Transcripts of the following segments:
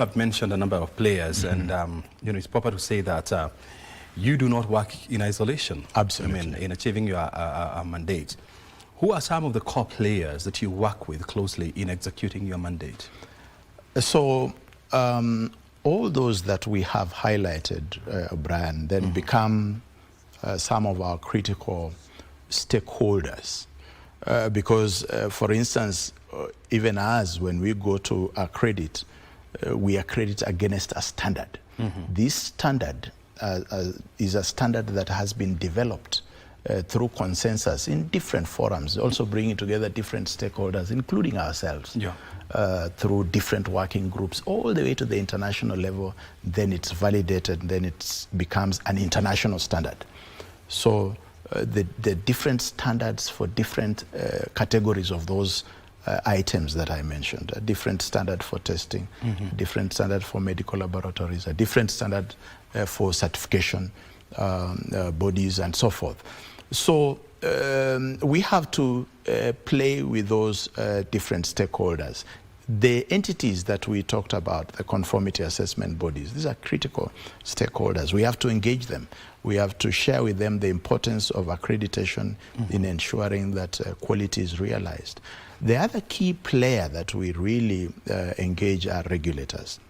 I've mentioned a number of players, and you know, it's proper to say that you do not work in isolation. Absolutely. I mean, in achieving your mandate. Who are some of the core players that you work with closely in executing your mandate? So all those that we have highlighted, Brian, then become some of our critical stakeholders. Because, for instance, even us, when we go to accredit, we accredit against a standard. This standard is a standard that has been developed through consensus in different forums, also bringing together different stakeholders, including ourselves, through different working groups, all the way to the international level. Then it's validated, then it becomes an international standard. So the different standards for different categories of those items that I mentioned, a different standard for testing, different standard for medical laboratories, a different standard for certification bodies and so forth. So we have to play with those different stakeholders. The entities that we talked about, the conformity assessment bodies, these are critical stakeholders. We have to engage them. We have to share with them the importance of accreditation in ensuring that quality is realized. The other key player that we really engage are regulators,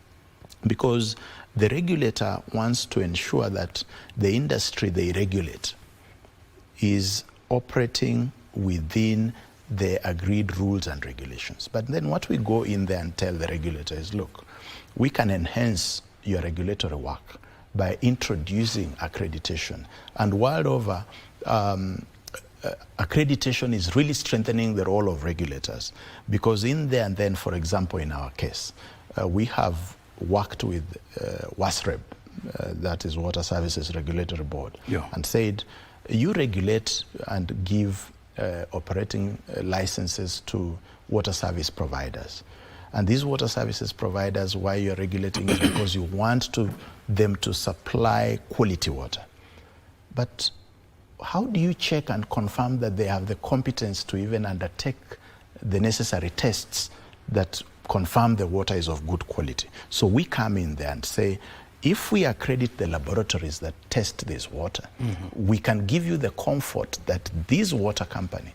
because the regulator wants to ensure that the industry they regulate is operating within the agreed rules and regulations. But then what we go in there and tell the regulator is, look, we can enhance your regulatory work by introducing accreditation. And world over, accreditation is really strengthening the role of regulators, because in there and then, for example, in our case, we have worked with WASREB, that is Water Services Regulatory Board, and said, you regulate and give operating licenses to water service providers. And these water services providers, why you're regulating is because you want them to supply quality water. But how do you check and confirm that they have the competence to even undertake the necessary tests that confirm the water is of good quality? So we come in there and say, if we accredit the laboratories that test this water, we can give you the comfort that this water company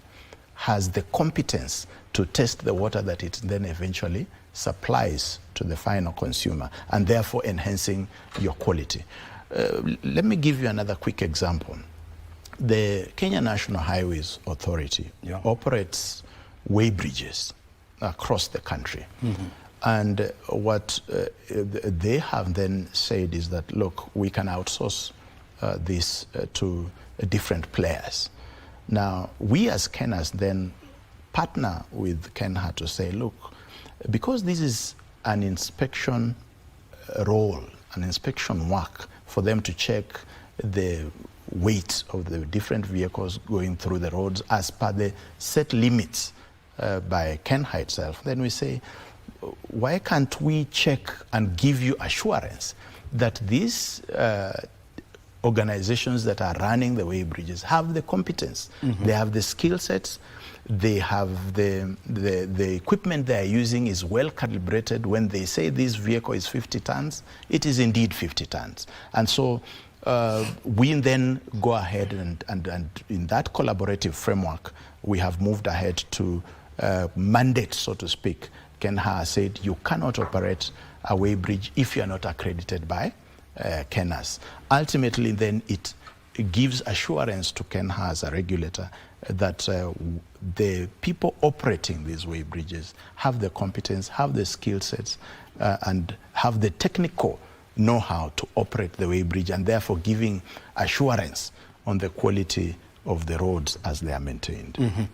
has the competence to test the water that it then eventually supplies to the final consumer, and therefore enhancing your quality. Let me give you another quick example. The Kenya National Highways Authority operates weighbridges across the country. And what they have then said is that, look, we can outsource this to different players. Now, we as KENHAS then partner with KENHA to say, look, because this is an inspection role, an inspection work for them to check the weight of the different vehicles going through the roads as per the set limits by KENHA itself, then we say, why can't we check and give you assurance that these organizations that are running the weighbridges have the competence, they have the skill sets, they have the equipment they are using is well calibrated. When they say this vehicle is 50 tons, it is indeed 50 tons. And so we then go ahead and in that collaborative framework, we have moved ahead to mandate, so to speak. KENHA said you cannot operate a weighbridge if you are not accredited by KENHAS. Ultimately, then it gives assurance to KENHA as a regulator that the people operating these weighbridges have the competence, have the skill sets, and have the technical know-how to operate the weighbridge, and therefore giving assurance on the quality of the roads as they are maintained.